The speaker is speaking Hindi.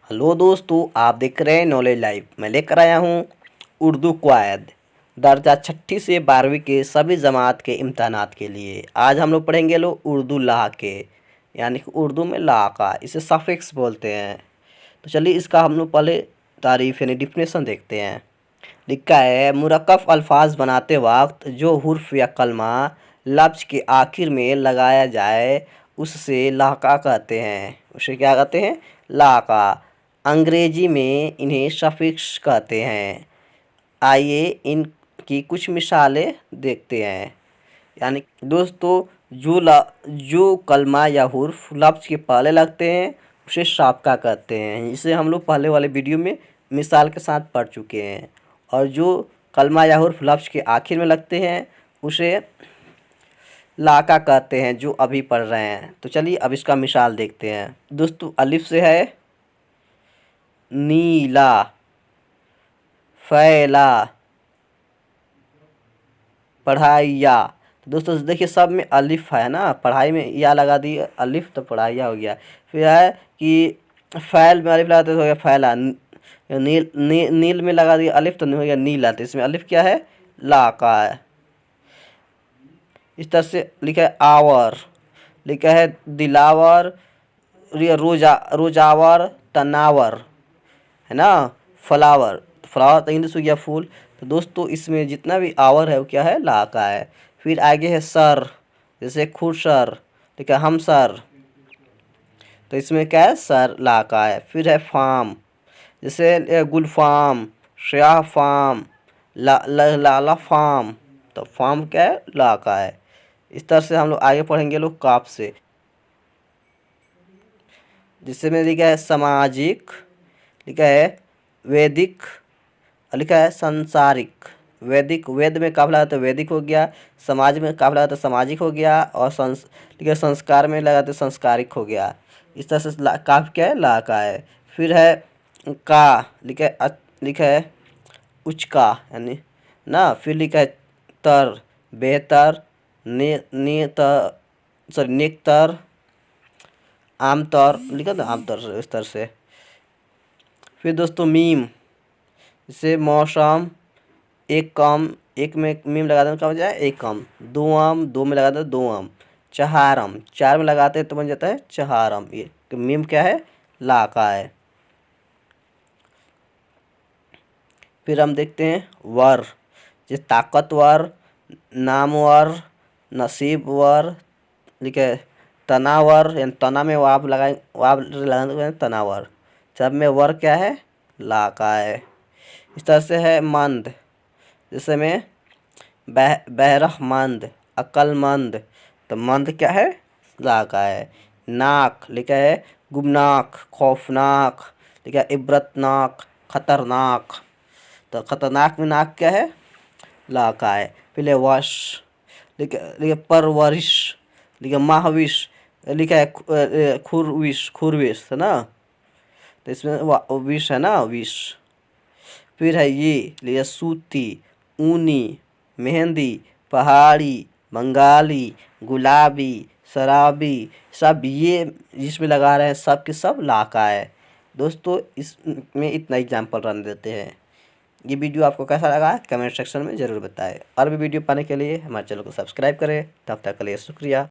हेलो दोस्तों, आप देख रहे हैं नॉलेज लाइव। मैं लेकर आया हूँ उर्दू क़वायद दर्जा छठी से 12वीं के सभी जमात के इम्तहानात के लिए। आज हम लोग पढ़ेंगे उर्दू लहाके, यानी कि उर्दू में लहाका, इसे सफ़िक्स बोलते हैं। तो चलिए इसका हम लोग पहले तारीफ़ यानी डिफिनेशन देखते हैं। लिखा है, मुरक्कब अल्फाज बनाते वक्त जो हुर्फ या कलमा लफ्ज़ के आखिर में लगाया जाए उससे लहाका कहते हैं। उसे क्या कहते हैं? लहाका। अंग्रेजी में इन्हें सफ़िक्स कहते हैं। आइए इनकी कुछ मिसालें देखते हैं। यानी दोस्तों, जो कलमा या हुर्फ लफ्ज़ के पहले लगते हैं उसे साबका कहते हैं। इसे हम लोग पहले वाले वीडियो में मिसाल के साथ पढ़ चुके हैं। और जो कलमा या हुर्फ लफ्ज़ के आखिर में लगते हैं उसे लाका कहते हैं, जो अभी पढ़ रहे हैं। तो चलिए अब इसका मिसाल देखते हैं। दोस्तों, अलिफ से है नीला, फैला, पढ़ाइया। तो दोस्तों देखिए, सब में अलिफ है ना, पढ़ाई में या लगा दी अलिफ तो पढ़ाइया हो गया। फिर है कि फैल में अलिफ लगाते तो हो गया फैला। नील में लगा दिया अलिफ तो नहीं हो गया नीला। तो इसमें अलिफ क्या है? ला का है। इस तरह से लिखा है आवर, लिखा है दिलावर, रोजावर, तनावर, है ना, फ्लावर। फ्लावर तो इंग्लिश हो गया फूल। तो दोस्तों इसमें जितना भी आवर है वो क्या है? ला का है। फिर आगे है सर, जैसे खुशर, ठीक है, हम सर, तो इसमें क्या है? सर ला का है। फिर है फार्म, जैसे गुलफाम, श्याह फार्म, लाला फार्म, तो फार्म क्या है? ला का है। इस तरह से हम लोग आगे पढ़ेंगे काफ से, जिसमें लिखा है सामाजिक, लिखा है वैदिक, लिखा है संसारिक। वैदिक, वेद में काफ लगा तो वैदिक हो गया, समाज में काफ लगा तो सामाजिक हो गया, और ठीक है संस्कार में लगा तो संस्कारिक हो गया। इस तरह से काफ क्या है? ला का है। फिर है का, लिखा है उचका, यानी ना। फिर लिखा है तर, बेहतर, नेकतर, आमतौर, लिखा था आमतौर, इस तरह से। फिर दोस्तों मीम, जैसे मौसम, एक कम, एक में मीम लगा दें क्या हो जाए? एक कम। दो आम, दो में लगा दो दो आम। चहारम, चार में लगाते हैं तो बन जाता है चहारम। ये मीम क्या है? ला का है। फिर हम देखते हैं वर, जैसे ताकतवर, नामवर, नसीबवर, लिखा है तनावर, यानी तना में वाव लगाए तनावर। सब में वर क्या है? ला का है। इस तरह से है मंद, जैसे में बहरहमंद, अक्लमंद, तो मंद क्या है? ला का है। नाक, लिखा है गुमनाक, खौफनाक, लिखा है इब्रतनाक, खतरनाक, तो खतरनाक में नाक क्या है? ला का है। फिर वश, लिखा परवरिश, लिखा महाविश, लिखा है खुरविश, खुरविश है ना, तो इसमें विश है ना, विश। फिर है ये, लिखा सूती, ऊनी, मेहंदी, पहाड़ी, बंगाली, गुलाबी, शराबी, सब ये जिसमें लगा रहे हैं सब के सब ला का है। दोस्तों इसमें इतना एग्जाम्पल रन देते हैं। ये वीडियो आपको कैसा लगा कमेंट सेक्शन में ज़रूर बताएं। और भी वीडियो पाने के लिए हमारे चैनल को सब्सक्राइब करें। तब तक के लिए शुक्रिया।